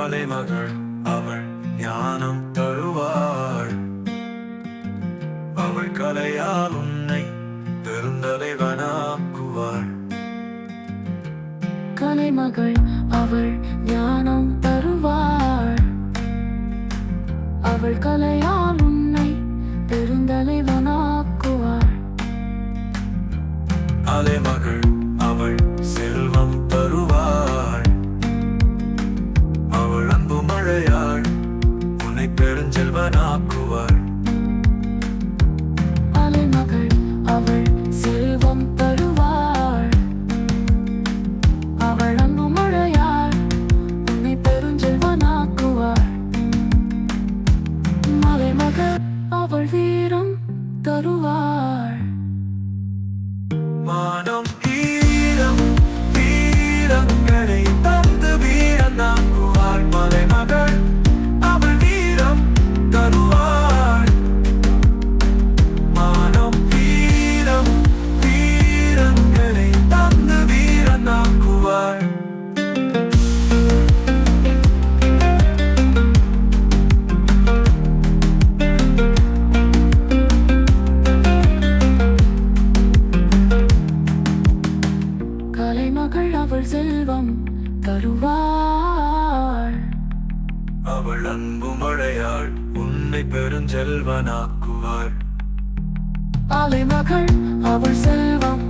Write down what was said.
மலைமகள் அவள் ஞானம் தருவாள். அவள் கலையால் உன்னை பெருந்தலைவனாக்குவாள். கலைமகள் அவள் ஞானம் தருவாள். அவள் கலையால் உன்னை பெருந்தலைவனாக்குவாள். அலைமகள் அவள் செல்வம் தருவாள். அவள் அன்பு மழையாள் உன்னை பெருஞ்செல்வனாக்குவாள். அலைமகள் அவள் செல்வம் தருவாள். அவள் அன்பு மழையாள் உன்னை பெருஞ்செல்வனாக்குவாள். மலைமகள் அவள் வீரம் தருவாள். மானம் ஈரம் வீரங்களை தந்து வீரனாக்குவாள். மலைமகள் அவள் வீரம் தருவாள். மானம் ஈரம் வீரங்களை தந்து வீரனாக்குவாள். கலைமகள் அவள் செல்வம் தருவாள். அவள் அன்பு மழையாள் உன்னை பெருஞ்செல்வனாக்குவாள். அலைமகள் அவள் செல்வம்